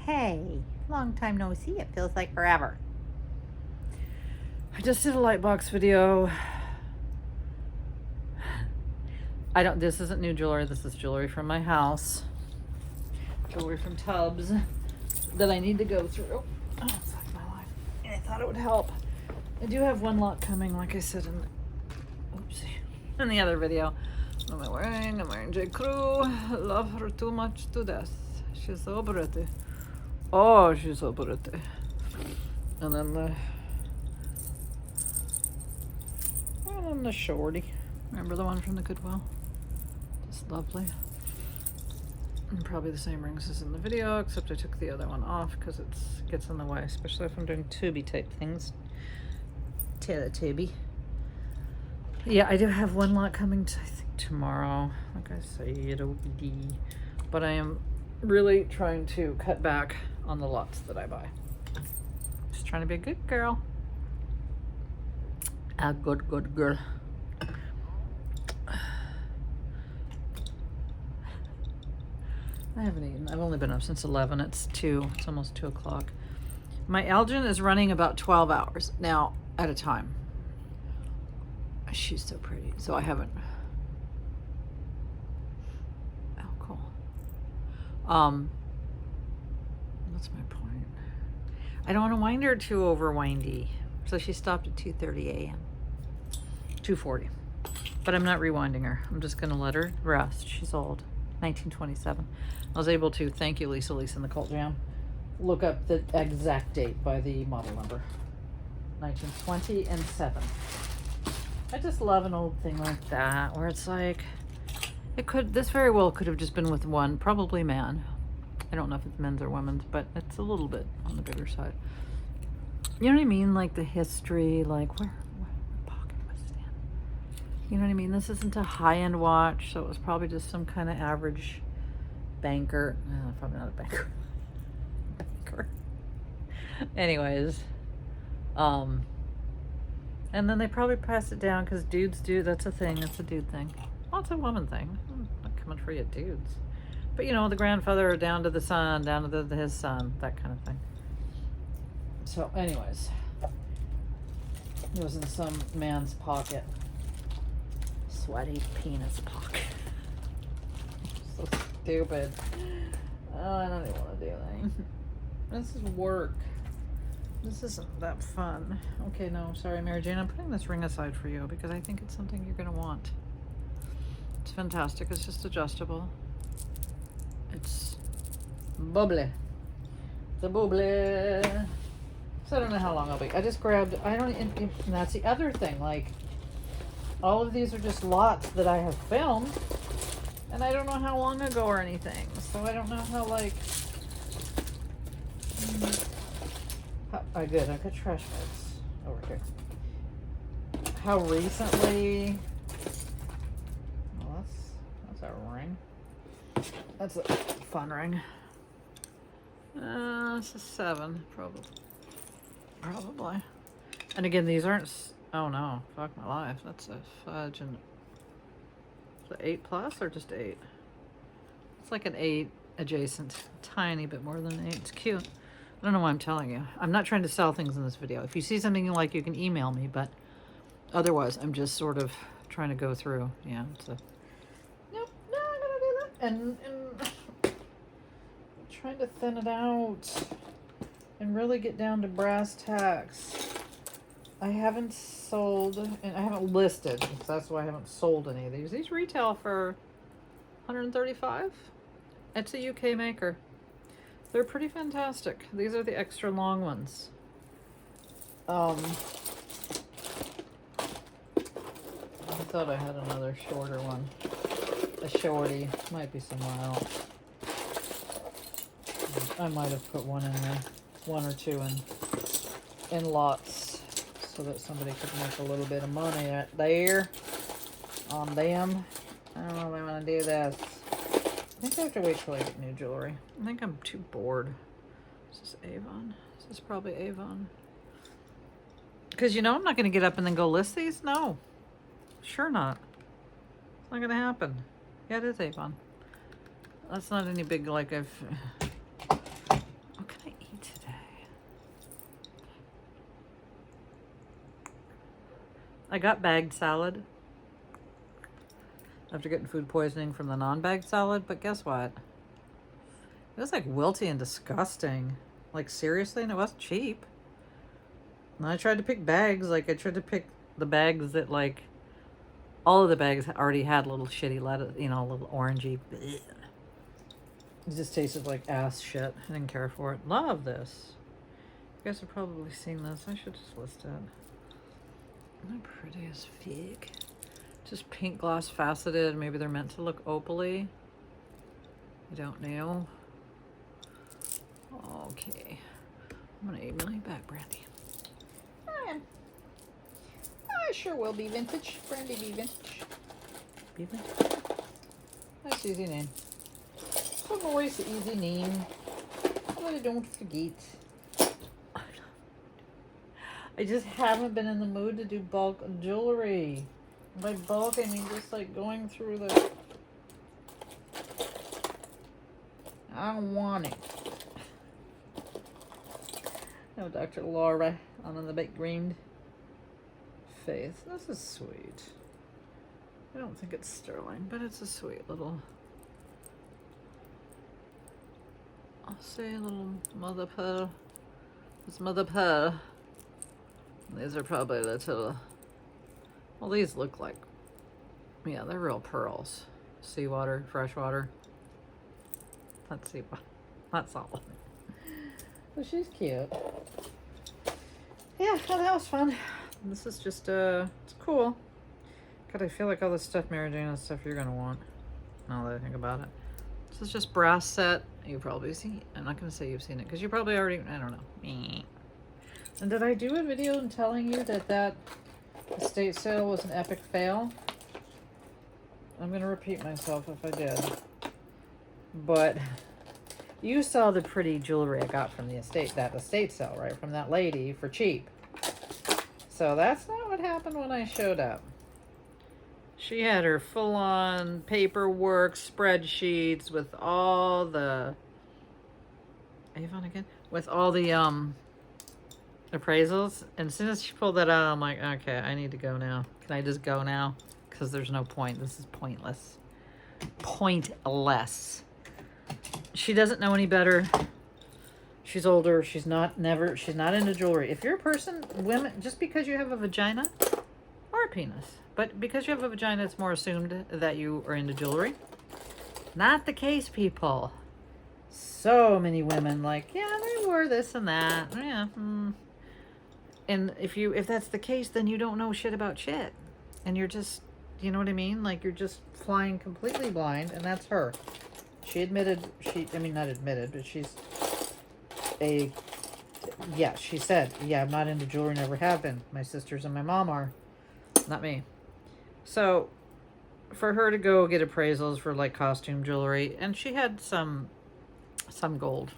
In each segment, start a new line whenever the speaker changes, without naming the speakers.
Hey, long time no see. It feels like forever.
I just did a light box video. This isn't new jewelry. This is jewelry from my house. Jewelry from Tubbs that I need to go through. Oh, it's like my life. And I thought it would help. I do have one lot coming, like I said in the other video. What am I wearing? I'm wearing J. Crew. Love her too much to death. She's so pretty. Oh, she's so pretty. And then the shorty. Remember the one from the Goodwill? Just lovely. And probably the same rings as in the video, except I took the other one off because it gets in the way, especially if I'm doing tubey type things. Teletubby. Yeah, I do have one lot coming I think tomorrow. Like I said, but I am really trying to cut back on the lots that I buy. Just trying to be a good girl. A good girl. I haven't eaten. I've only been up since 11. It's 2. It's almost 2 o'clock. My Elgin is running about 12 hours now at a time. She's so pretty. So I haven't. Oh, cool. What's my point? I don't want to wind her too over windy. So she stopped at 2:30 a.m. 2:40. But I'm not rewinding her. I'm just going to let her rest. She's old. 1927. I was able to, thank you, Lisa in the Cult Jam, look up the exact date by the model number. 1920 and 7. I just love an old thing like that, where it's like, this very well could have just been with one, probably man. I don't know if it's men's or women's, but it's a little bit on the bigger side. You know what I mean? Like the history, like where pocket was it in? You know what I mean? This isn't a high-end watch, so it was probably just some kind of average banker. No, probably not a banker. Anyways, and then they probably pass it down because dudes do. That's a thing. That's a dude thing. Well, it's a woman thing. I'm not coming for you, dudes. But you know, the grandfather down to the son, down to his son, that kind of thing. So, anyways, it was in some man's pocket. Sweaty penis pocket. So stupid. Oh, I don't even want to do that. This is work. This isn't that fun. Okay, no, sorry, Mary Jane. I'm putting this ring aside for you because I think it's something you're going to want. It's fantastic. It's just adjustable. It's bubbly. It's a bubbly. So I don't know how long I'll be. I just grabbed, and that's the other thing. Like, all of these are just lots that I have filmed. And I don't know how long ago or anything. So I don't know how, like... good. I got trash bags over here. How recently... Well, that's a ring. That's a fun ring. It's a 7, probably. And again, these aren't... Oh no, fuck my life. That's a fudge and... Is it 8 plus or just 8? It's like an 8 adjacent. Tiny bit more than an 8. It's cute. I don't know why I'm telling you. I'm not trying to sell things in this video. If you see something you like, you can email me, but otherwise, I'm just sort of trying to go through. Yeah, it's a... Nope, no, I'm gonna do that. And trying to thin it out and really get down to brass tacks. I haven't sold, and I haven't listed, because that's why I haven't sold any of these. These retail for $135. It's a UK maker. They're pretty fantastic. These are the extra long ones. I thought I had another shorter one. A shorty. Might be somewhere else. I might have put one in there. 1 or 2 in lots so that somebody could make a little bit of money right there on them. I don't know if I want to do this. I think I have to wait till I get new jewelry. I think I'm too bored. Is this Avon? This is probably Avon. Because you know I'm not going to get up and then go list these? No. Sure not. It's not going to happen. Yeah, it is Avon. That's not any big, like, I've... I got bagged salad after getting food poisoning from the non-bagged salad, but guess what? It was like wilty and disgusting. Like seriously, and it wasn't cheap. And I tried to pick bags, like I tried to pick the bags that like all of the bags already had little shitty lettuce, you know, little orangey. Bleh. It just tasted like ass shit. I didn't care for it. Love this. You guys have probably seen this. I should just list it. Isn't that pretty as fig? Just pink gloss faceted. Maybe they're meant to look opaly. I don't know. Okay. I'm gonna email you back, Brandy.
I sure will be vintage. Brandy be vintage.
Be vintage. That's easy name. Some always easy name. But I don't forget. I just haven't been in the mood to do bulk jewelry. By bulk, I mean just like going through the... I don't want it. No, Dr. Laura on the big green face. This is sweet. I don't think it's sterling, but it's a sweet little... I'll say a little mother pearl. It's mother pearl. These are probably little... Well, these look like... Yeah, they're real pearls. Seawater, freshwater. Not seawater. Not salt. But she's cute. Yeah, well, that was fun. This is just, it's cool. God, I feel like all this stuff, Mary Jane, is stuff you're gonna want. Now that I think about it. This is just brass set. You've probably seen. I'm not gonna say you've seen it because you probably already. I don't know. And did I do a video in telling you that estate sale was an epic fail? I'm gonna repeat myself if I did. But you saw the pretty jewelry I got from that estate sale, right? From that lady for cheap. So that's not what happened when I showed up. She had her full-on paperwork, spreadsheets with all the... Avon again? With all the appraisals. And as soon as she pulled that out, I'm like, okay, I need to go now. Can I just go now? Because there's no point. This is pointless. Pointless. She doesn't know any better. She's older. She's not into jewelry. If you're a person, women, just because you have a vagina or a penis, but because you have a vagina, it's more assumed that you are into jewelry. Not the case, people. So many women like, yeah, they wore this and that. Yeah. And if that's the case, then you don't know shit about shit. And you're just, you know what I mean? Like you're just flying completely blind, and that's her. She admitted, not admitted, but she said, yeah, I'm not into jewelry, never have been. My sisters and my mom are, not me. So for her to go get appraisals for like costume jewelry, and she had some gold,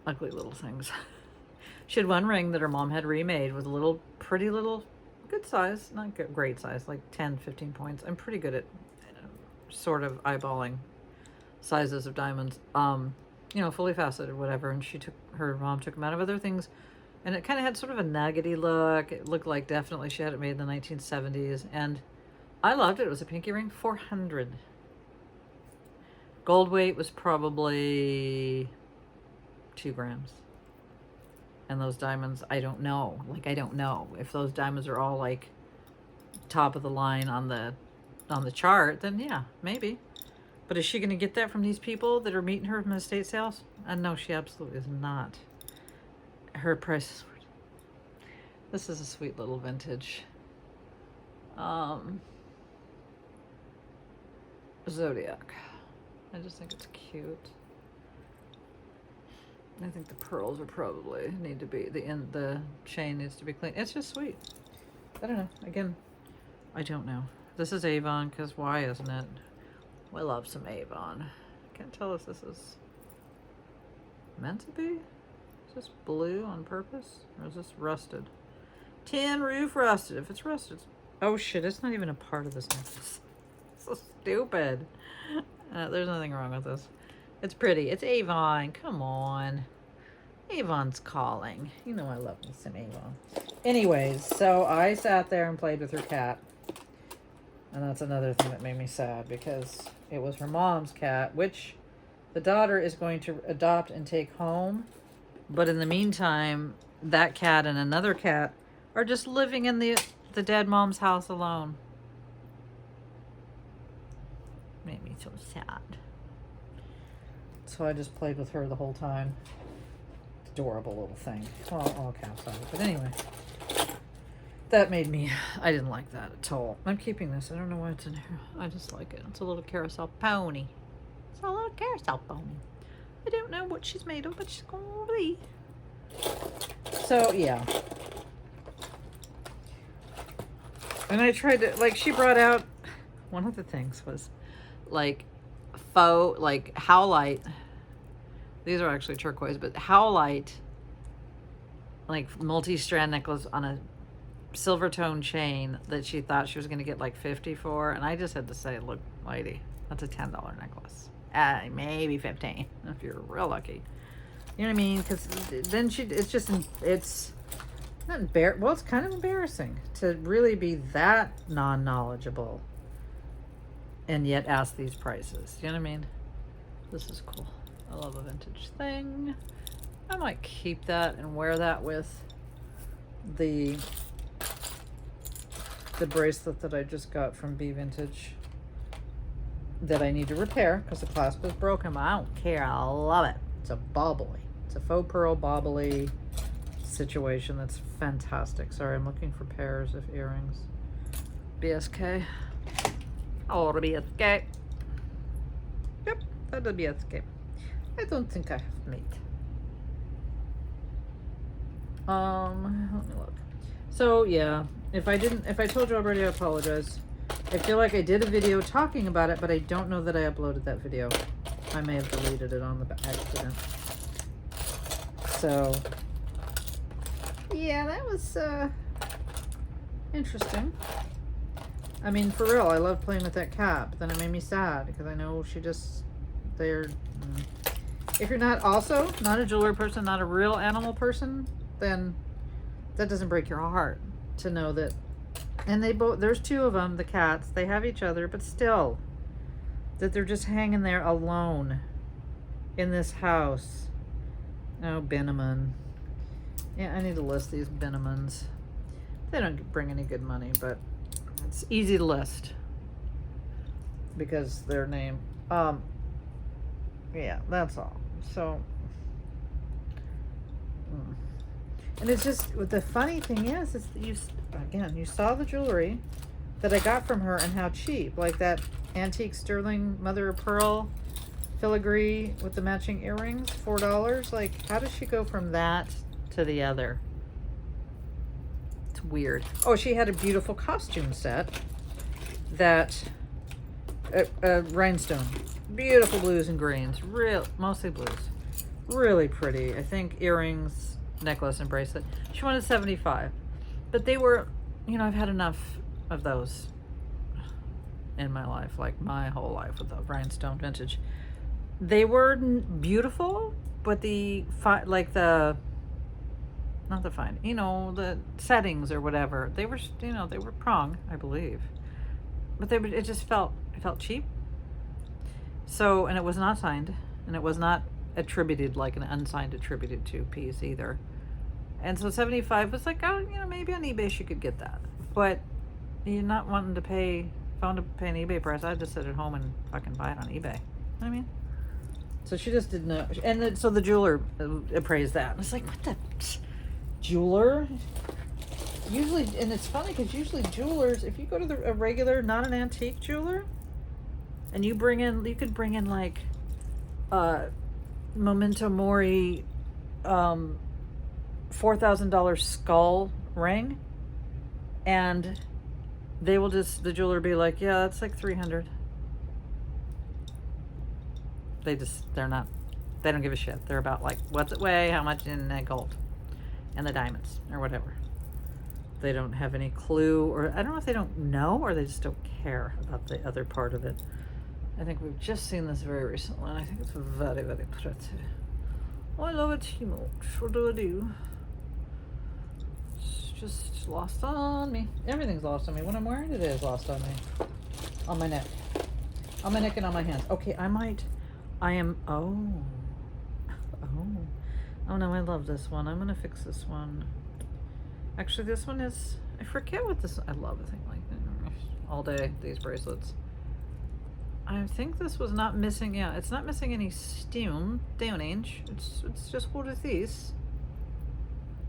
ugly little things. She had one ring that her mom had remade with a little, pretty little, good size, not good, great size, like 10, 15 points. I'm pretty good at sort of eyeballing sizes of diamonds. You know, fully faceted, whatever. And her mom took them out of other things. And it kind of had sort of a nuggety look. It looked like definitely she had it made in the 1970s. And I loved it. It was a pinky ring, $400. Gold weight was probably 2 grams. And those diamonds, I don't know. Like, I don't know. If those diamonds are all like top of the line on the chart, then yeah, maybe. But is she going to get that from these people that are meeting her from estate sales? No, she absolutely is not. Her prices were... This is a sweet little vintage. Zodiac. I just think it's cute. I think the pearls are probably need to be, the chain needs to be clean. It's just sweet. I don't know. Again, I don't know. This is Avon, because why isn't it? We love some Avon. Can't tell if this is meant to be. Is this blue on purpose? Or is this rusted? Tin roof rusted. If it's rusted... Oh shit, it's not even a part of this necklace. So stupid. There's nothing wrong with this. It's pretty. It's Avon. Come on. Avon's calling. You know I love me some Avon. Anyways, so I sat there and played with her cat. And that's another thing that made me sad because it was her mom's cat, which the daughter is going to adopt and take home. But in the meantime, that cat and another cat are just living in the dead mom's house alone. Made me so sad. So I just played with her the whole time. Adorable little thing. Well, all cats are. But anyway. That made me, I didn't like that at all. I'm keeping this. I don't know why it's in here. I just like it. It's a little carousel pony. It's a little carousel pony. I don't know what she's made of, but she's going to be. So, yeah. And I tried to, like, she brought out, one of the things was, like, faux, like, howlite. These are actually turquoise, but howlite, like, multi-strand necklace on a silver tone chain that she thought she was going to get like 50 for, and I just had to say, look, lady, that's a $10 necklace, maybe 15 if you're real lucky. You know what I mean? Because then it's not well, it's kind of embarrassing to really be that non-knowledgeable and yet ask these prices. You know what I mean? This is cool. I love a vintage thing. I might keep that and wear that with the bracelet that I just got from B Vintage that I need to repair because the clasp is broken, but I don't care. I love it. It's a bobbly. It's a faux pearl bobbly situation that's fantastic. Sorry, I'm looking for pairs of earrings. BSK. Oh, the BSK. Yep, that's the BSK. I don't think I have made. Let me look. So yeah, if I told you already, I apologize. I feel like I did a video talking about it, but I don't know that I uploaded that video. I may have deleted it on the accident. So yeah, that was interesting. I mean, for real, I love playing with that cat, but then it made me sad because I know if you're not a jewelry person, not a real animal person, then that doesn't break your heart to know that. And there's two of them, the cats, they have each other, but still, that they're just hanging there alone in this house. Oh, Benneman. Yeah, I need to list these Bennemans. They don't bring any good money, but it's easy to list because their name. Yeah, that's all. So, and it's just, the funny thing is you saw the jewelry that I got from her and how cheap, like that antique sterling mother of pearl filigree with the matching earrings, $4. Like, how does she go from that to the other? It's weird. Oh, she had a beautiful costume set that rhinestone, beautiful blues and greens, mostly blues, really pretty. I think earrings, necklace, and bracelet. She wanted 75, but they were, I've had enough of those in my life, like my whole life with the rhinestone vintage. They were beautiful, but the settings or whatever, they were, they were prong, I believe, but it felt cheap. So, and it was not signed, and it was not attributed, like an unsigned attributed to piece either. And so 75 was like, oh, maybe on eBay she could get that. But you're not wanting to pay an eBay price. I'd just sit at home and fucking buy it on eBay. You know what I mean? So she just didn't know. And so the jeweler appraised that. And it's like, what the jeweler? Usually, and it's funny because usually jewelers, if you go to a regular, not an antique jeweler, and you could bring in like Memento Mori $4,000 skull ring, and the jeweler be like, yeah, that's like 300. They don't give a shit. They're about like, what's it weigh, how much in gold, and the diamonds or whatever. They don't have any clue, or I don't know if they don't know or they just don't care about the other part of it. I think we've just seen this very recently, and I think it's very, very pretty. I love it too much. What do I do? It's just lost on me. Everything's lost on me. When I'm wearing it is lost on me. On my neck. On my neck and on my hands. Okay, oh. Oh no, I love this one. I'm gonna fix this one. Actually, this one is, I forget what this, I love a thing like that. All day, these bracelets. I think this was not missing, yeah, it's not missing any downage. It's just what it is.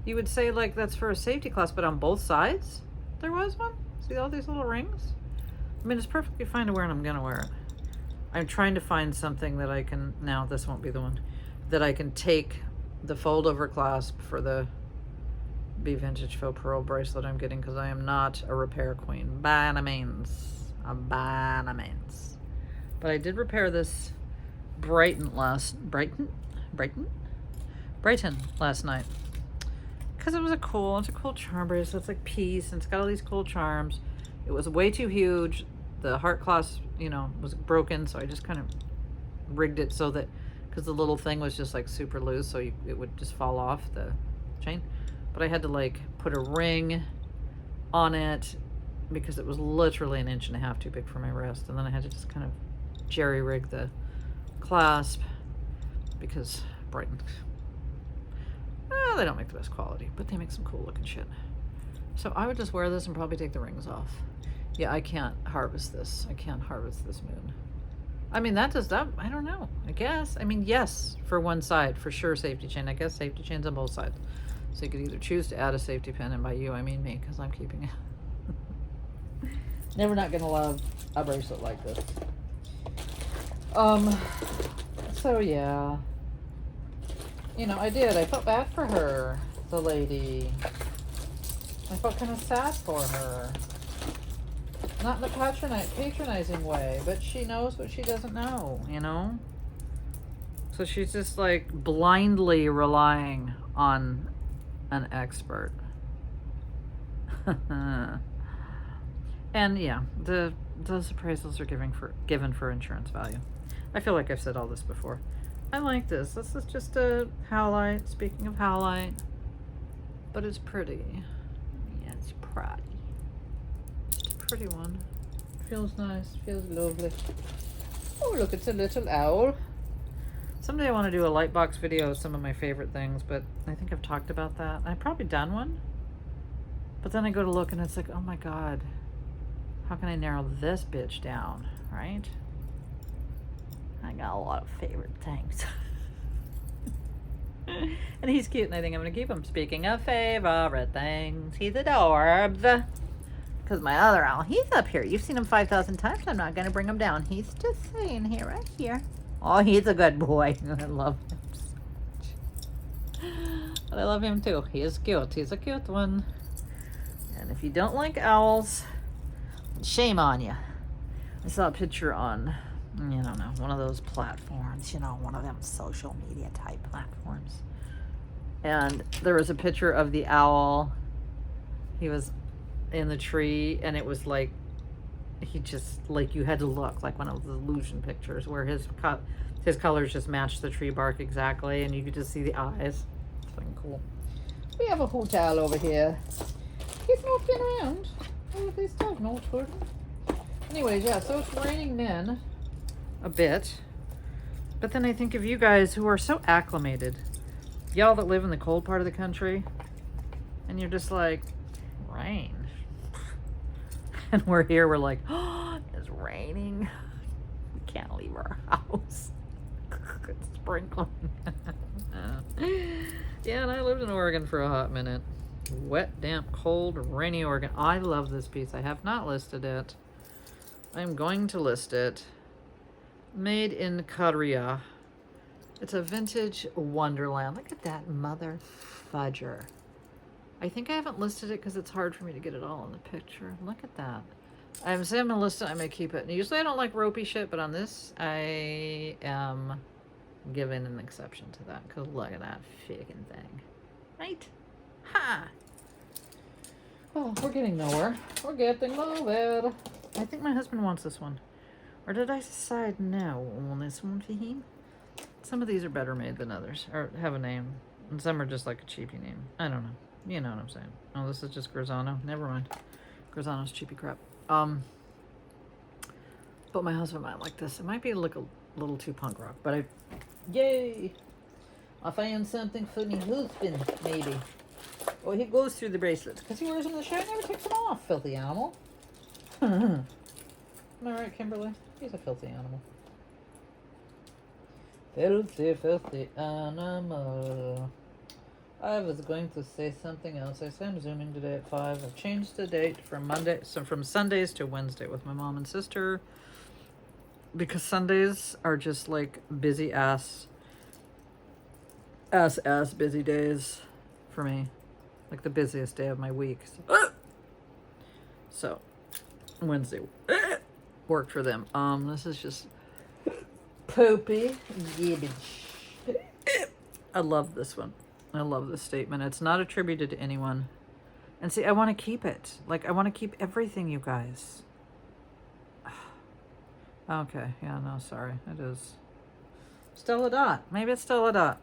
You would say like that's for a safety class, but on both sides there was one. See all these little rings? I mean, it's perfectly fine to wear and I'm gonna wear it. I'm trying to find something that I can, now this won't be the one, that I can take the fold over clasp for the Be Vintage Faux Pearl bracelet I'm getting, because I am not a repair queen by any means. By any means. But I did repair this Brighton last night, because it's a cool charm bracelet. It's like peace, and it's got all these cool charms. It was way too huge. The heart clasp, you know, was broken, so I just kind of rigged it so that, because the little thing was just like super loose, so it would just fall off the chain. But I had to like put a ring on it because it was literally 1.5 inches too big for my wrist, and then I had to just kind of jerry rig the clasp because Brighton, they don't make the best quality, but they make some cool looking shit. So I would just wear this and probably take the rings off. Yeah, I can't harvest this. I can't harvest this moon. I mean, that does that. I don't know. I guess. I mean, yes, for one side, for sure, safety chain. I guess safety chains on both sides. So you could either choose to add a safety pin, and by you, I mean me, because I'm keeping it. Never not gonna love a bracelet like this. So yeah. You know, I did. I felt bad for her, the lady. I felt kind of sad for her. Not in a patronizing way, but she knows what she doesn't know, you know? So she's just like blindly relying on an expert. And yeah, those appraisals are given for insurance value. I feel like I've said all this before. I like this. This is just a howlite. Speaking of howlite, but it's pretty. Yeah, it's pretty. It's a pretty one. Feels nice. Feels lovely. Oh, look, it's a little owl. Someday I want to do a lightbox video of some of my favorite things, but I think I've talked about that. I've probably done one, but then I go to look and it's like, oh my god, how can I narrow this bitch down, right? I got a lot of favorite things. And he's cute, and I think I'm going to keep him. Speaking of favorite things, he's adorbs. Because my other owl, he's up here. You've seen him 5,000 times. I'm not going to bring him down. He's just staying here, right here. Oh, he's a good boy. I love him so much. But I love him too. He is cute. He's a cute one. And if you don't like owls, shame on you. I saw a picture on, you don't know, one of those platforms, you know, one of them social media type platforms. And there was a picture of the owl. He was in the tree, and it was like, he just, like, you had to look like one of the illusion pictures where his colors just matched the tree bark exactly, and you could just see the eyes. It's fucking cool. We have a hoot owl over here. He's not been around. Oh, this dog knows for him. Anyways, yeah, so it's raining men a bit. But then I think of you guys who are so acclimated. Y'all that live in the cold part of the country. And you're just like, rain. And we're here, we're like, oh, it's raining. We can't leave our house. It's sprinkling. Yeah, and I lived in Oregon for a hot minute. Wet, damp, cold, rainy Oregon. I love this piece. I have not listed it. I'm going to list it. Made in Korea. It's a vintage wonderland. Look at that mother fudger. I think I haven't listed it because it's hard for me to get it all in the picture. Look at that. I'm saying I'm going to list it. I'm going to keep it. And usually I don't like ropey shit, but on this, I am giving an exception to that. Because look at that freaking thing. Right? Ha! Oh, we're getting nowhere. We're getting nowhere. I think my husband wants this one. Or did I decide no on this one for him? Some of these are better made than others, or have a name, and some are just like a cheapy name. I don't know. You know what I'm saying. Oh, this is just Grisano. Never mind. Grisano's cheapy crap. But my husband might like this. It might be like a little too punk rock, but yay! I found something for me husband, maybe. Oh, he goes through the bracelets because he wears them in the show and never takes them off, filthy animal. Am I right, Kimberly? He's a filthy animal. Filthy, filthy animal. I was going to say something else. I said I'm zooming today at 5. I've changed the date from from Sundays to Wednesday with my mom and sister. Because Sundays are just like busy ass busy days for me. Like the busiest day of my week. So Wednesday worked for them. This is just poopy garbage. I love this one. I love this statement. It's not attributed to anyone. And see, I want to keep it. Like, I want to keep everything, you guys. Okay, yeah, no, sorry. It is Stella Dot. Maybe it's Stella Dot.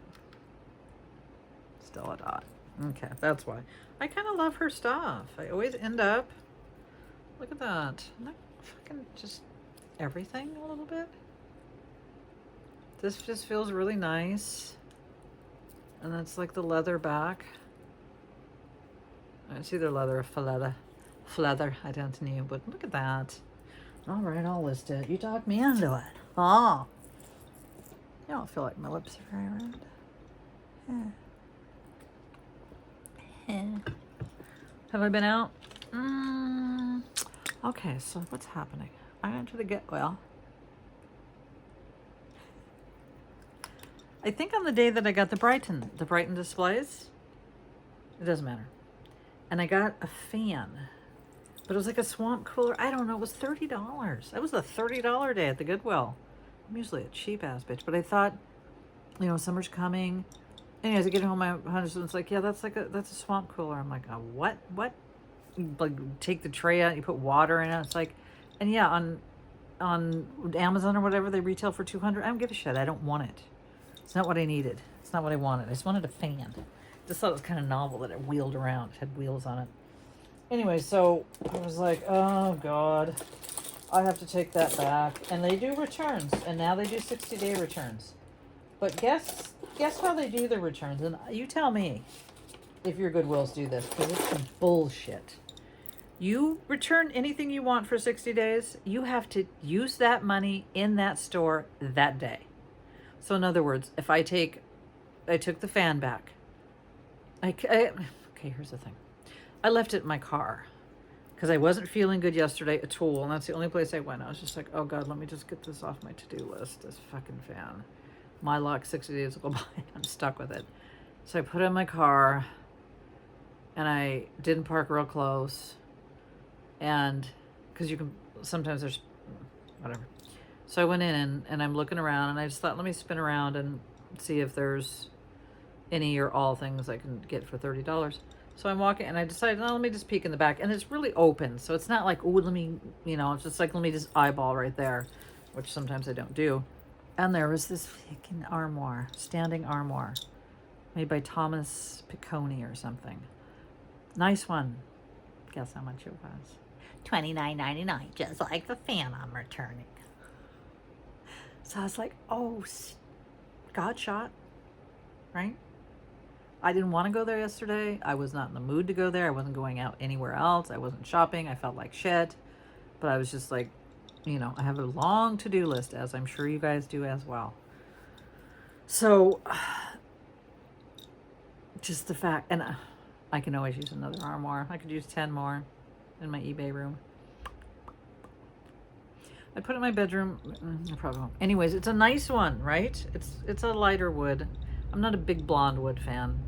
Stella Dot. Okay, that's why. I kind of love her stuff. I always end up... Look at that. Isn't that fucking just everything a little bit? This just feels really nice. And that's like the leather back. It's either leather or leather. Leather, I don't know, but look at that. All right, I'll list it. You talked me into it. Oh. I don't feel like my lips are very red. Have I been out? Okay, so what's happening? I went to the Getwell. I think on the day that I got the Brighton displays, it doesn't matter. And I got a fan, but it was like a swamp cooler. I don't know. It was $30. That was a $30 day at the Goodwill. I'm usually a cheap ass bitch, but I thought, you know, summer's coming. Anyways, I get home, my husband's like, yeah, that's a swamp cooler. I'm like, what? You, like, take the tray out, you put water in it. It's like, and yeah, on Amazon or whatever, they retail for $200. I don't give a shit. I don't want it. It's not what I needed. It's not what I wanted. I just wanted a fan. Just thought it was kind of novel that it wheeled around. It had wheels on it. Anyway, so I was like, oh God, I have to take that back. And they do returns. And now they do 60-day returns. But guess how they do the returns? And you tell me if your Goodwills do this, because it's some bullshit. You return anything you want for 60 days, you have to use that money in that store that day. So in other words, if I took the fan back. Okay, here's the thing. I left it in my car because I wasn't feeling good yesterday at all, and that's the only place I went. I was just like, oh God, let me just get this off my to-do list, this fucking fan. My luck, 60 days will go by, I'm stuck with it. So I put it in my car, and I didn't park real close, and because you can, sometimes there's, whatever. So I went in and I'm looking around, and I just thought, let me spin around and see if there's any or all things I can get for $30. So I'm walking, and I decided, no, let me just peek in the back. And it's really open, so it's not like, oh, let me, you know, it's just like, let me just eyeball right there, which sometimes I don't do. And there was this freaking armoire, standing armoire, made by Thomas Piccone or something. Nice one. Guess how much it was? $29.99, just like the fan I'm returning. So I was like, oh, God shot, right? I didn't want to go there yesterday. I was not in the mood to go there. I wasn't going out anywhere else. I wasn't shopping. I felt like shit. But I was just like, you know, I have a long to-do list, as I'm sure you guys do as well. So, just the fact, and I can always use another armoire. I could use 10 more in my eBay room. I put it in my bedroom. I probably won't. Anyways, it's a nice one, right? It's a lighter wood. I'm not a big blonde wood fan.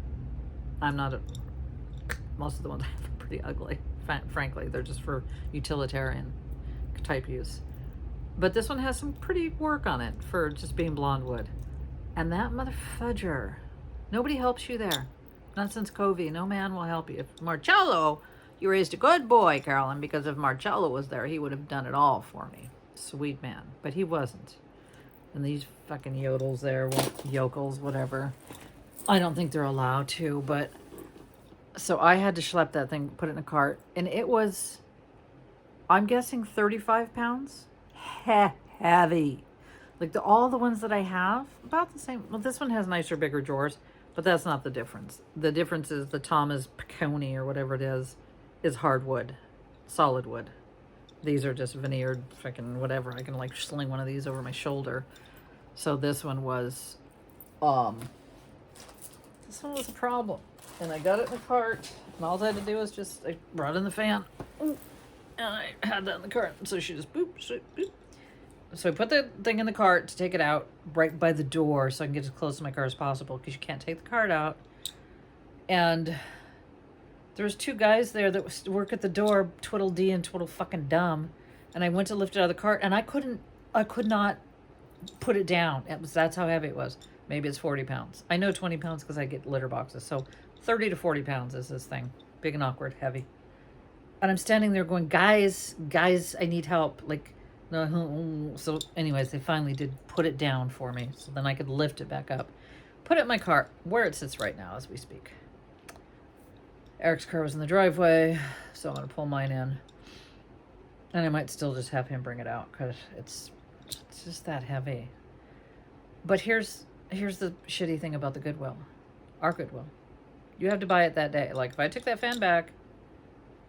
Most of the ones I have are pretty ugly. Frankly, they're just for utilitarian type use. But this one has some pretty work on it for just being blonde wood. And that motherfudger, nobody helps you there. Not since Covey. No man will help you. If Marcello, you raised a good boy, Carolyn, because if Marcello was there, he would have done it all for me. Sweet man. But he wasn't. And these fucking yodels there, yokels, whatever. I don't think they're allowed to, but so I had to schlep that thing, put it in a cart, and it was, I'm guessing 35 pounds. Heavy. Like all the ones that I have, about the same. Well, this one has nicer, bigger drawers, but that's not the difference. The difference is the Thomas Piccone or whatever it is hardwood, solid wood. These are just veneered, freaking whatever. I can like sling one of these over my shoulder. So this one was a problem. And I got it in the cart, and all I had to do was just, I brought in the fan, and I had that in the cart. So she just boop, boop, boop. So I put the thing in the cart to take it out right by the door so I can get as close to my car as possible, because you can't take the cart out. And there was 2 guys there that work at the door, twiddle dee and twiddle fucking dumb. And I went to lift it out of the cart, and I could not put it down. That's how heavy it was. Maybe it's 40 pounds. I know 20 pounds because I get litter boxes. So 30 to 40 pounds is this thing. Big and awkward, heavy. And I'm standing there going, guys, I need help. Like, no. So anyways, they finally did put it down for me. So then I could lift it back up. Put it in my car, where it sits right now as we speak. Eric's car was in the driveway, so I'm going to pull mine in. And I might still just have him bring it out, because it's just that heavy. But here's the shitty thing about the Goodwill. Our Goodwill. You have to buy it that day. Like, if I took that fan back,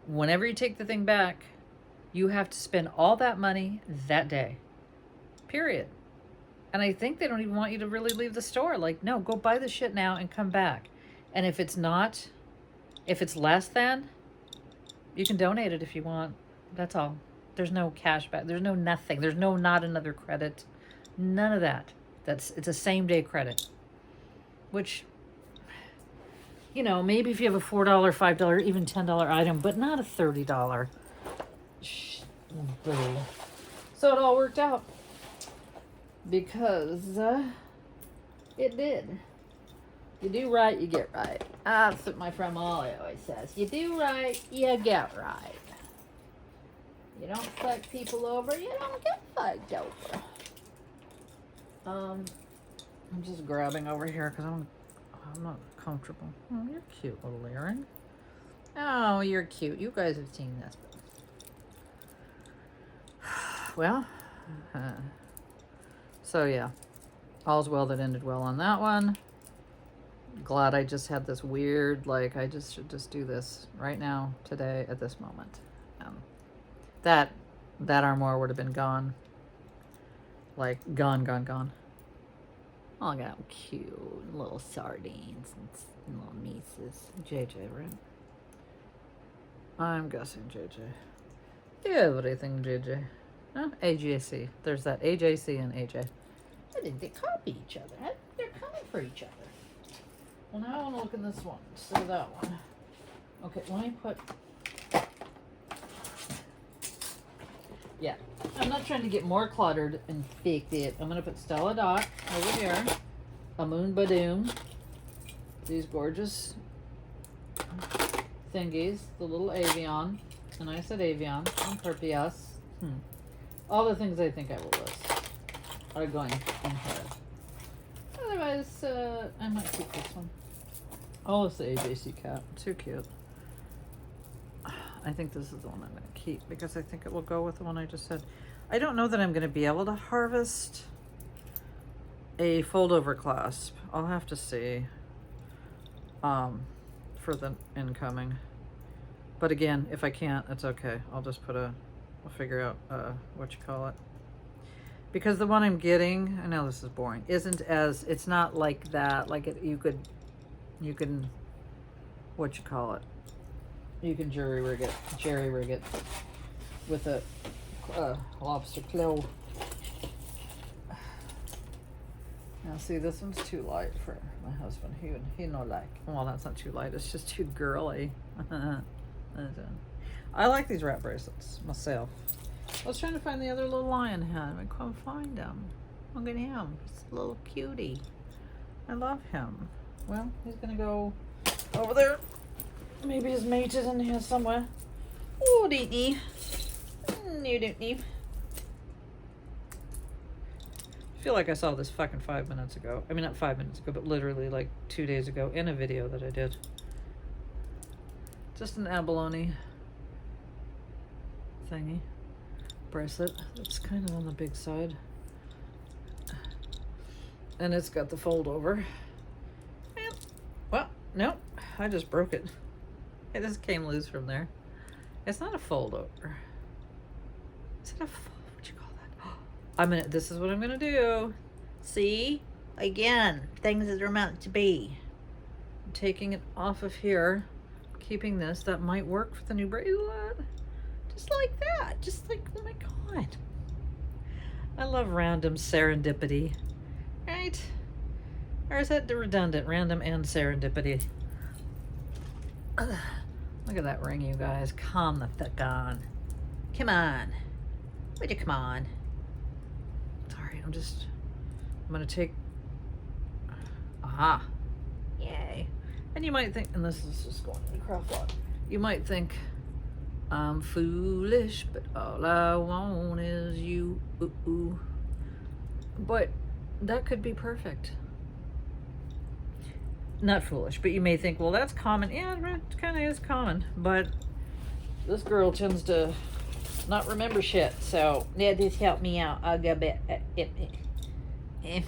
whenever you take the thing back, you have to spend all that money that day. Period. And I think they don't even want you to really leave the store. Like, no, go buy the shit now and come back. And if it's less than, you can donate it if you want. That's all. There's no cash back. There's no nothing. There's no not another credit. None of that. It's a same day credit. Which, you know, maybe if you have a $4, $5, even $10 item, but not a $30. So it all worked out. Because it did. You do right, you get right. That's what my friend Molly always says. You do right, you get right. You don't fuck people over, you don't get fucked over. I'm just grabbing over here because I'm not comfortable. Oh, you're cute, little Aaron. Oh, you're cute. You guys have seen this. Well, so yeah, all's well that ended well on that one. Glad I just had this weird, like, I just should just do this right now, today, at this moment. That armoire would have been gone. Like, gone. Oh, I got cute little sardines and little nieces. JJ, right? I'm guessing JJ. Everything JJ. Oh, AJC. There's that AJC and AJ. I think they copy each other. I think they're coming for each other. Well, now I want to look in this one instead of that one. Okay, let me put... Yeah, I'm not trying to get more cluttered and fake it. I'm going to put Stella Dot over here. A Moon Badoom. These gorgeous thingies. The little Avion. And I said Avion on purpose. All the things I think I will list are going in here. Otherwise, I might keep this one. Oh, it's the AJC cap. Too cute. I think this is the one I'm going to keep because I think it will go with the one I just said. I don't know that I'm going to be able to harvest a fold-over clasp. I'll have to see for the incoming. But again, if I can't, it's okay. I'll just put I'll figure out what you call it. Because the one I'm getting, I know this is boring, it's not like that. Like you can, what you call it? You can jerry rig it with a lobster claw. Now see, this one's too light for my husband. He no like. Well, that's not too light. It's just too girly. I like these wrap bracelets myself. I was trying to find the other little lion head. I couldn't find him. Look at him. He's a little cutie. I love him. Well, he's gonna go over there. Maybe his mate is in here somewhere. Oh, Deetney. No, Deetney. I feel like I saw this fucking 5 minutes ago. I mean, not 5 minutes ago, but literally like 2 days ago in a video that I did. Just an abalone thingy. Bracelet. It's kind of on the big side. And it's got the fold over. And, well, no, I just broke it. It just came loose from there. It's not a fold over. Is it a fold? What'd you call that? This is what I'm gonna do. See? Again, things that are meant to be. I'm taking it off of here, keeping this. That might work for the new bracelet. Just like that. Just like, oh my God. I love random serendipity. Right? Or is that redundant? Random and serendipity. Ugh. Look at that ring, you guys. Come the fuck on. Come on. Would you come on? Sorry, I'm gonna take. Aha. Yay. And you might think, and this is just going to the craft lot. You might think, I'm foolish, but all I want is you. Ooh, ooh. But that could be perfect. Not foolish, but you may think, well, that's common. Yeah, it kind of is common. But this girl tends to not remember shit. So, yeah, this helped me out. I'll go back. Okay,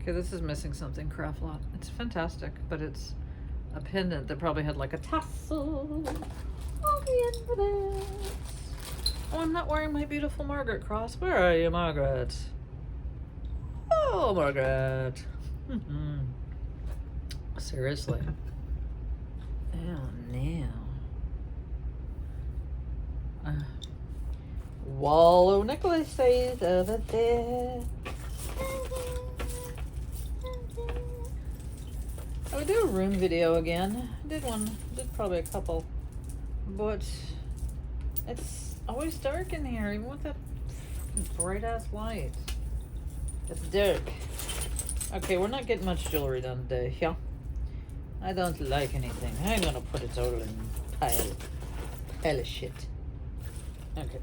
this is missing something, craft lot. It's fantastic, but it's a pendant that probably had like a tassel on the end of it. Oh, I'm not wearing my beautiful Margaret cross. Where are you, Margaret? Oh, Margaret. Seriously. Oh, no. Wallow Nicholas stays over there. I would do a room video again. I did probably a couple. But it's always dark in here, even with that bright ass light. It's dark. Okay, we're not getting much jewelry done today, yeah? I don't like anything. I'm gonna put it all in pile of shit. Okay.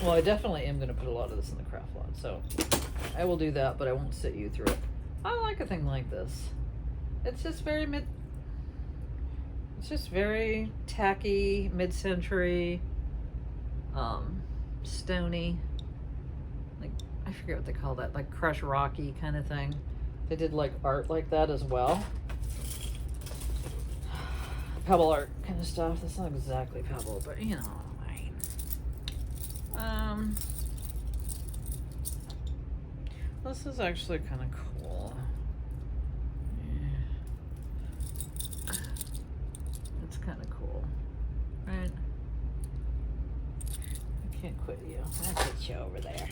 Well, I definitely am gonna put a lot of this in the craft lot, so I will do that, but I won't sit you through it. I like a thing like this. It's just very it's just very tacky, mid-century, stony. Like, I forget what they call that, like Crush Rocky kind of thing. They did like art like that as well. Pebble art kind of stuff. That's not exactly pebble, but you know what I mean. This is actually kind of cool. Yeah. It's kind of cool, right? I can't quit you. I'll put you over there.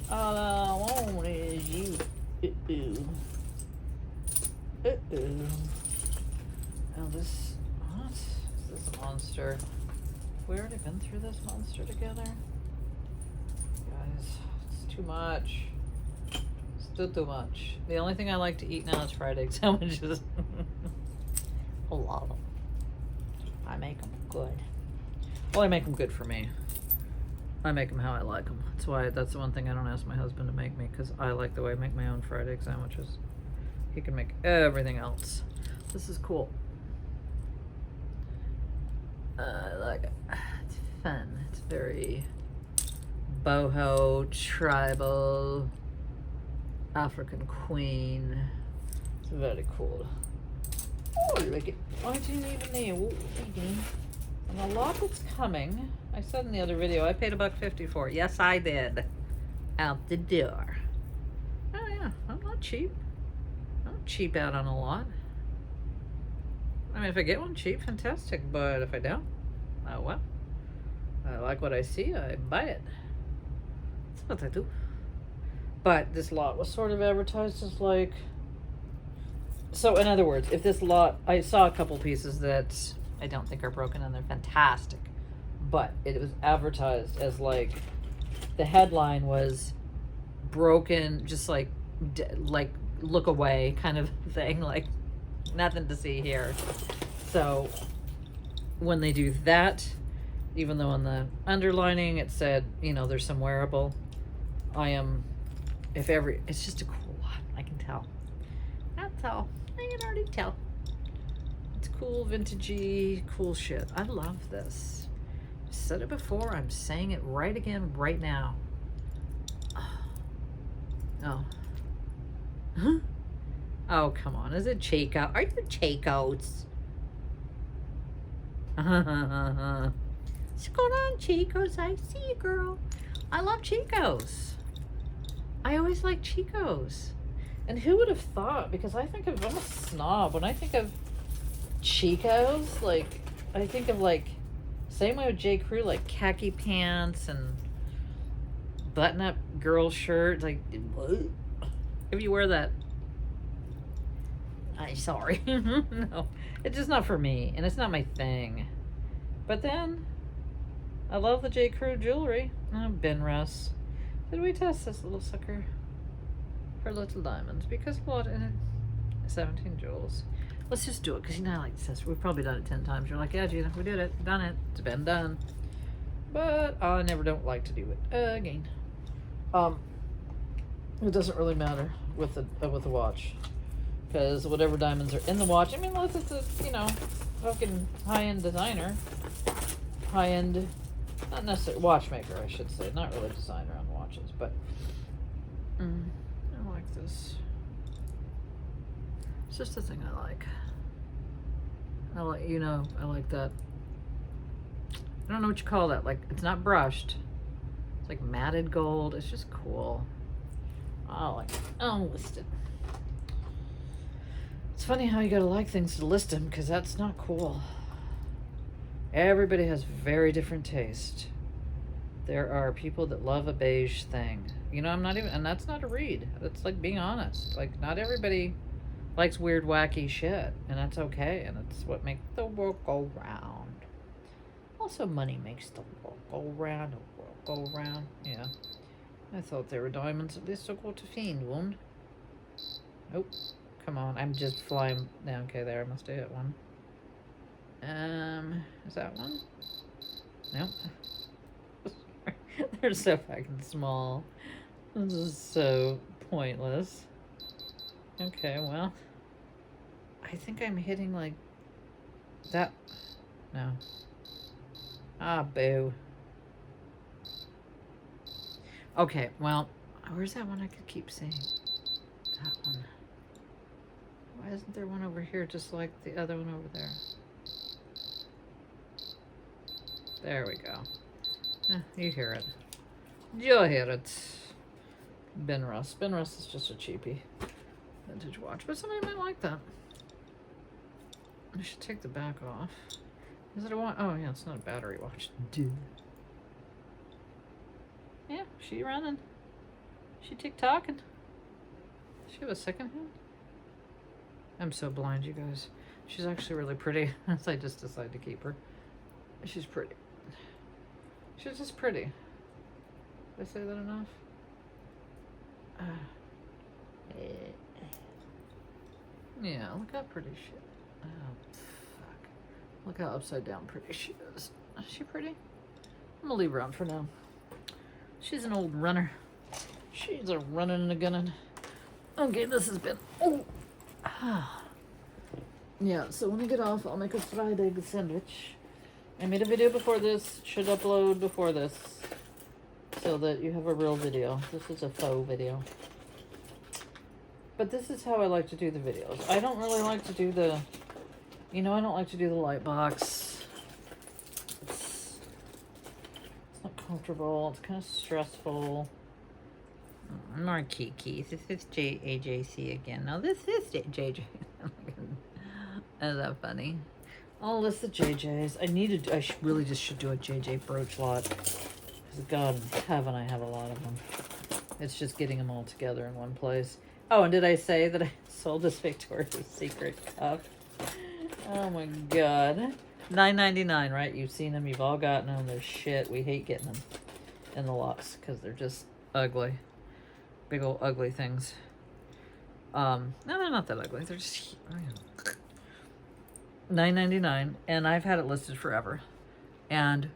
All I want is you. Uh-oh. Uh-oh. Now this, what? Is this a monster? We already been through this monster together? Guys, it's too much. Still too much. The only thing I like to eat now is fried egg sandwiches. A lot of them. I make them good. Well, I make them good for me. I make them how I like them. That's the one thing I don't ask my husband to make me, because I like the way I make my own fried egg sandwiches. He can make everything else. This is cool. I like it. It's fun. It's very boho, tribal, African queen. It's very cool. Oh, look at, I didn't even know. And a lot that's coming. I said in the other video, I paid $1.50 for it. Yes, I did. Out the door. Oh yeah, I'm not cheap. I don't cheap out on a lot. I mean, if I get one cheap, fantastic. But if I don't, oh well. I like what I see, I buy it. That's what I do. But this lot was sort of advertised as like... So in other words, if this lot... I saw a couple pieces that I don't think are broken and they're fantastic. But it was advertised as like... The headline was broken, just like look away kind of thing. Like, nothing to see here. So when they do that, even though on the underlining it said, you know, there's some wearable I am, it's just a cool lot. I can tell. That's all. I can already tell. It's cool, vintagey, cool shit. I love this. I said it before. I'm saying it right again right now. Oh. Huh? Oh, come on. Is it Chico? Are you Chicos? What's going on, Chicos? I see you, girl. I love Chicos. I always like Chicos. And who would have thought? Because I think of, I'm a snob. When I think of Chicos, like, I think of, like, same way with J. Crew, like khaki pants and button-up girl shirts. Like, what? If you wear that, I'm sorry. No, it's just not for me, and it's not my thing. But then, I love the J. Crew jewelry. Oh, Ben Russ. Did we test this little sucker for little diamonds? Because what in it? 17 jewels. Let's just do it, because you know I like this. We've probably done it 10 times. You're like, yeah, Gina, we did it. Done it. It's been done. But I never don't like to do it again. It doesn't really matter with the watch, because whatever diamonds are in the watch, I mean, unless it's a, you know, fucking high-end designer, high-end, not necessarily watchmaker, I should say, not really designer on watches, but I like this. It's just a thing I like. I like, you know, I like that. I don't know what you call that. Like, it's not brushed. It's like matted gold. It's just cool. I like it. I'll list it. It's funny how you gotta like things to list them, because that's not cool. Everybody has very different taste. There are people that love a beige thing. You know, I'm not even, and that's not a read. That's like being honest. Like, not everybody likes weird, wacky shit, and that's okay, and it's what makes the world go round. Also, money makes the world go round, the world go round. Yeah. I thought they were diamonds. At least I'll go to fiend one. Nope. Come on, I'm just flying down. Okay, there, I must have hit one. Is that one? Nope. They're so fucking small. This is so pointless. Okay, well, I think I'm hitting like that. No. Ah, boo. Okay, well, where's that one I could keep seeing? That one. Why isn't there one over here just like the other one over there? There we go. You hear it. You'll hear it. Ben Russ. Ben Russ is just a cheapie vintage watch, but somebody might like that. I should take the back off. Is it a watch? Oh, yeah, it's not a battery watch. Dude. Yeah, she running. She tick-tocking. She have a second hand? I'm so blind, you guys. She's actually really pretty. I just decided to keep her. She's pretty. She's just pretty. Did I say that enough? Yeah, look how pretty she is. Oh, fuck. Look how upside down pretty she is. Is she pretty? I'm gonna leave her on for now. She's an old runner. She's a running and a gunning. Okay, this has been... Oh! Ah. Yeah, so when I get off, I'll make a fried egg sandwich. I made a video before this. Should upload before this, so that you have a real video. This is a faux video. But this is how I like to do the videos. I don't really like to do the... You know, I don't like to do the light box. It's not comfortable. It's kind of stressful. More Kiki. This is AJC again. No, this is JJ. Is that funny? I'll list the JJs. I really just should do a JJ brooch lot. Because God in heaven, I have a lot of them. It's just getting them all together in one place. Oh, and did I say that I sold this Victoria's Secret cup? Oh my God. $9.99, right? You've seen them. You've all gotten them. They're shit. We hate getting them in the lots because they're just ugly. Big old ugly things. No, they're not that ugly. They're just $9.99, and I've had it listed forever. And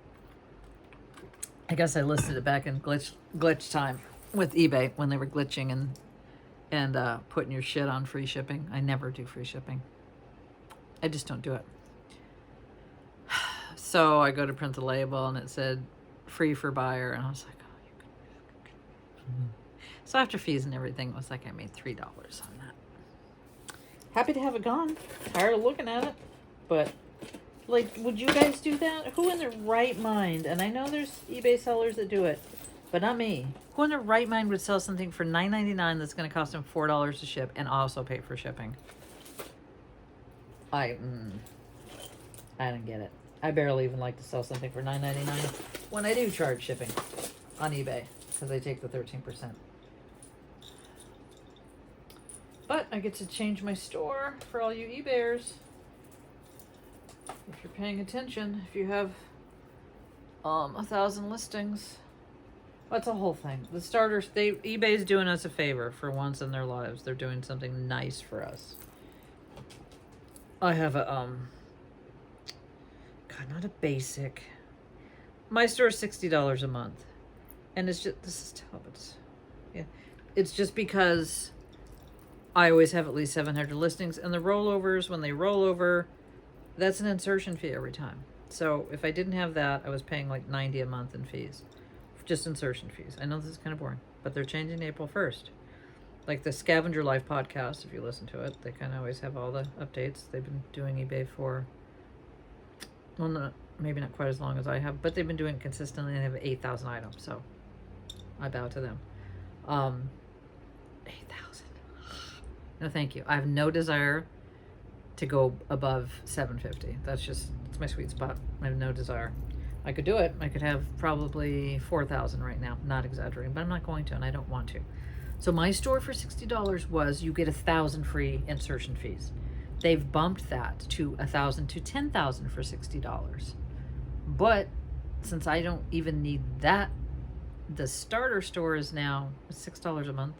I guess I listed it back in glitch time. with eBay when they were glitching and putting your shit on free shipping. I never do free shipping. I just don't do it. So I go to print the label and it said free for buyer, and I was like, oh, so after fees and everything, it was like I made $3 on that. Happy to have it gone. Tired of looking at it, but like, would you guys do that? Who in their right mind? And I know there's eBay sellers that do it, but not me. Who in their right mind would sell something for $9.99 that's going to cost them $4 to ship and also pay for shipping? I don't get it. I barely even like to sell something for $9.99 when I do charge shipping on eBay because they take the 13%. But I get to change my store for all you eBayers. If you're paying attention, if you have 1,000 listings, that's a whole thing. The starters, eBay's doing us a favor for once in their lives. They're doing something nice for us. I have a not a basic. My store is $60 a month, and it's just, this is Talbot's. Yeah, it's just because I always have at least 700 listings, and the rollovers, when they roll over, that's an insertion fee every time. So if I didn't have that, I was paying like $90 a month in fees, just insertion fees. I know this is kind of boring, but they're changing April 1st. Like the Scavenger Life podcast, if you listen to it, they kind of always have all the updates. They've been doing eBay for, well, no, maybe not quite as long as I have, but they've been doing it consistently, and they have 8,000 items, so I bow to them. 8,000. No, thank you. I have no desire to go above 750. It's my sweet spot. I have no desire. I could do it. I could have probably 4,000 right now, not exaggerating, but I'm not going to, and I don't want to. So my store for $60 was you get 1,000 free insertion fees. They've bumped that to 1,000 to 10,000 for $60. But since I don't even need that, the starter store is now $6 a month.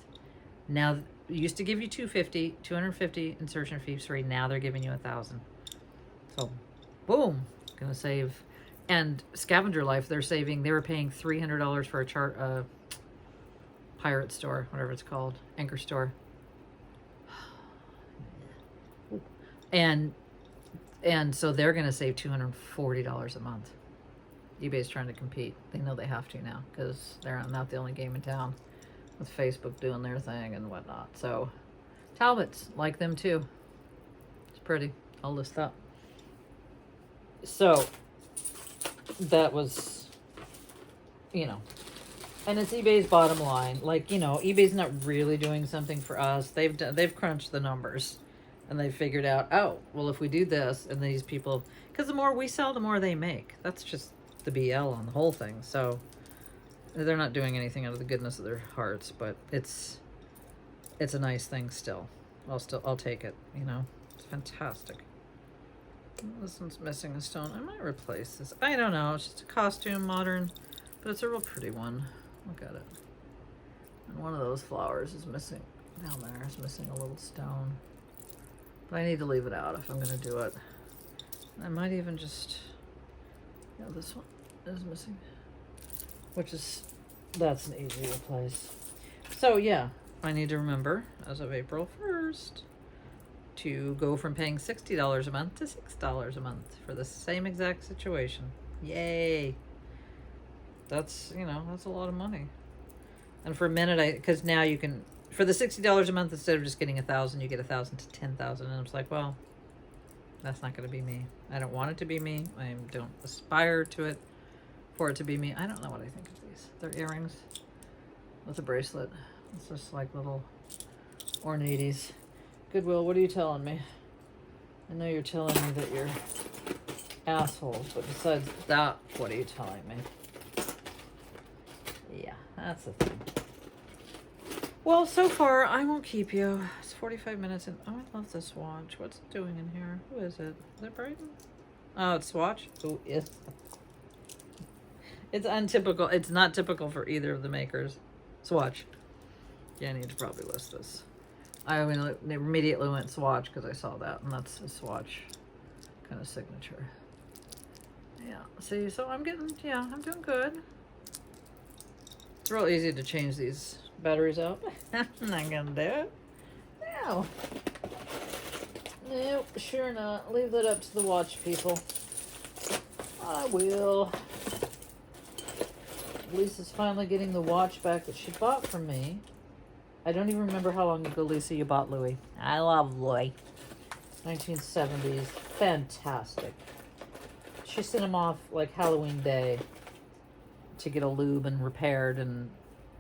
Now, it used to give you 250 insertion fees free. Now they're giving you 1,000. So, boom, gonna save. And Scavenger Life, they were paying $300 for a pirate store, whatever it's called, anchor store. And so they're going to save $240 a month. eBay's trying to compete. They know they have to now because they're not the only game in town with Facebook doing their thing and whatnot. So Talbot's like them too. It's pretty. I'll list that. So that was, and it's eBay's bottom line. Like, eBay's not really doing something for us. They've crunched the numbers. And they figured out, oh, well, if we do this, and these people, because the more we sell, the more they make. That's just the BL on the whole thing. So they're not doing anything out of the goodness of their hearts, but it's a nice thing still. I'll take it. It's fantastic. This one's missing a stone. I might replace this. I don't know. It's just a costume, modern, but it's a real pretty one. Look at it. And one of those flowers is missing down there. It's missing a little stone. But I need to leave it out if I'm going to do it. I might even just, this one is missing, that's an easy to replace. So yeah, I need to remember as of April 1st to go from paying $60 a month to $6 a month for the same exact situation. Yay. That's, that's a lot of money. And for a minute, because now you can, for the $60 a month, instead of just getting 1,000, you get 1,000 to 10,000. And I was like, well, that's not going to be me. I don't want it to be me. I don't aspire for it to be me. I don't know what I think of these. They're earrings with a bracelet. It's just like little ornaties. Goodwill, what are you telling me? I know you're telling me that you're assholes, but besides that, what are you telling me? Yeah, that's the thing. Well, so far, I won't keep you. It's 45 minutes in. Oh, I love this watch. What's it doing in here? Who is it? Is it Brighton? Oh, it's Swatch? Oh, yes. It's untypical. It's not typical for either of the makers. Swatch. Yeah, I need to probably list this. I immediately went Swatch because I saw that, and that's a Swatch kind of signature. Yeah, see, so I'm doing good. It's real easy to change these Battery's out. I'm not gonna do it. No. Nope, sure not. Leave that up to the watch people. I will. Lisa's finally getting the watch back that she bought from me. I don't even remember how long ago, Lisa, you bought Louis. I love Louis. 1970s. Fantastic. She sent him off like Halloween Day to get a lube and repaired, and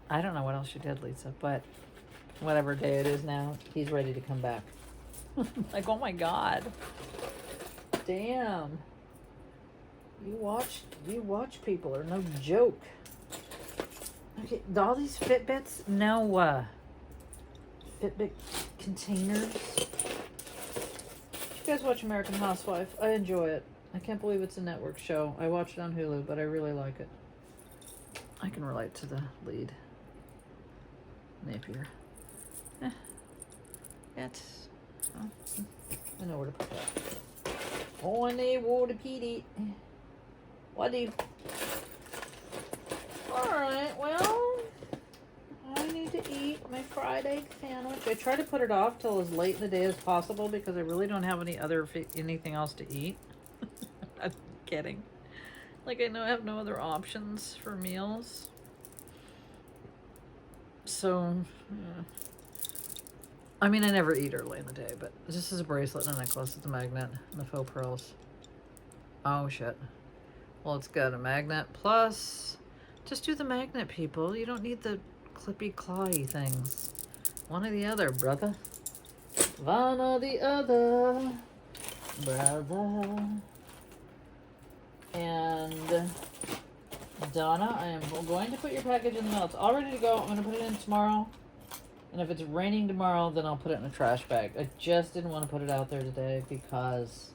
I don't know what else she did, Lisa, but whatever day it is now, he's ready to come back. Like, oh my God. Damn. You watch people are no joke. Okay, all these Fitbits, no Fitbit containers. You guys watch American Housewife? I enjoy it. I can't believe it's a network show. I watch it on Hulu, but I really like it. I can relate to the lead. Napier. It's... Oh, I know where to put that. Oh, I need water, Petey. What do you... Alright, well... I need to eat my fried egg sandwich. I try to put it off till as late in the day as possible because I really don't have anything else to eat. I'm kidding. Like, I know I have no other options for meals. So, I mean, I never eat early in the day, but this is a bracelet and a necklace. It's a magnet and the faux pearls. Oh, shit. Well, it's got a magnet plus... Just do the magnet, people. You don't need the clippy clawy things. One or the other, brother. One or the other, brother. And Donna, I am going to put your package in the mail. It's all ready to go. I'm going to put it in tomorrow. And if it's raining tomorrow, then I'll put it in a trash bag. I just didn't want to put it out there today because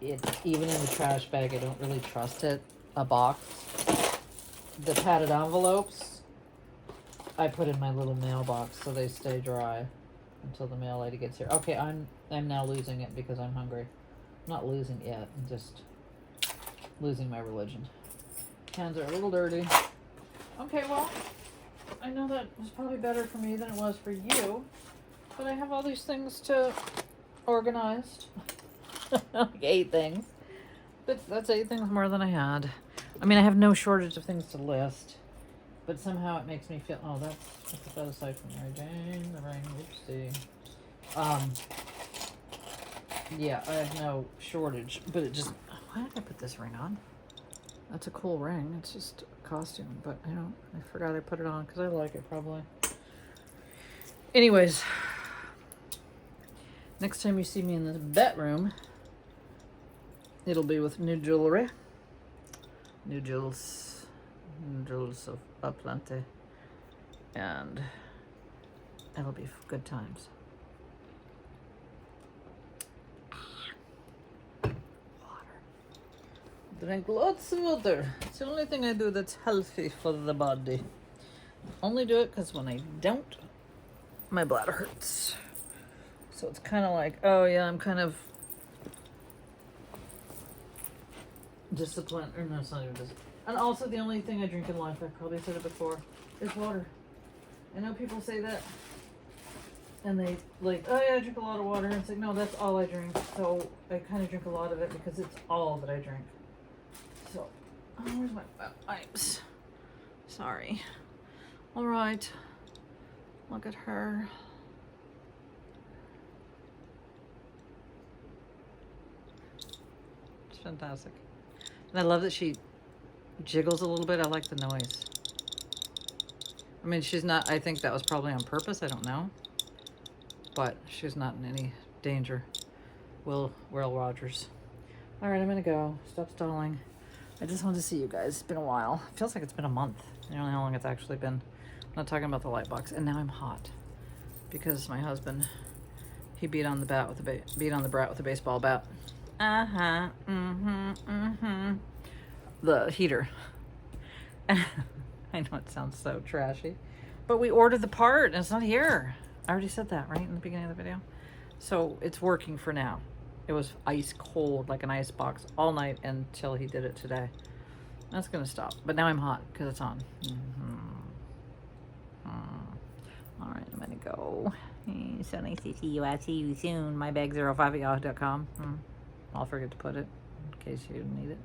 it's even in the trash bag, I don't really trust it. A box. The padded envelopes I put in my little mailbox so they stay dry until the mail lady gets here. Okay, I'm now losing it because I'm hungry. I'm not losing it yet. I'm just losing my religion. Hands are a little dirty. Okay, well, I know that was probably better for me than it was for you, but I have all these things to organized. Like 8 things. But that's 8 things more than I had. I mean, I have no shortage of things to list, but somehow it makes me feel... Oh, that's put that aside from Mary Jane, the ring, oopsie. Yeah, I have no shortage, but it just... Why did I put this ring on? That's a cool ring. It's just a costume, but I forgot I put it on because I like it, probably. Anyways, next time you see me in this bedroom, it'll be with new jewelry. New jewels of aplenty, and it'll be good times. Water. Drink lots of water. It's the only thing I do that's healthy for the body. Only do it because when I don't, my bladder hurts. So it's kind of like, oh yeah, I'm kind of discipline, or no, it's not even discipline. And also the only thing I drink in life, I've probably said it before, is water. I know people say that and they like, oh yeah, I drink a lot of water, and it's like, no, that's all I drink. So I kind of drink a lot of it because it's all that I drink. So, oh, where's my wipes? Sorry. All right, look at her. It's fantastic. And I love that she jiggles a little bit. I like the noise. I mean, she's not, I think that was probably on purpose. I don't know. But she's not in any danger. Will Rogers. All right, I'm going to go. Stop stalling. I just wanted to see you guys. It's been a while. It feels like it's been a month. I don't know how long it's actually been. I'm not talking about the light box. And now I'm hot. Because my husband, he beat on the brat with a baseball bat. The heater. I know it sounds so trashy, but we ordered the part and it's not here. I already said that, right, in the beginning of the video. So it's working for now. It was ice cold, like an ice box, all night until he did it today. That's gonna stop. But now I'm hot because it's on. All right, I'm gonna go. So nice to see you. I'll see you soon. Mybag05@yahoo.com. I'll forget to put it in case you need it.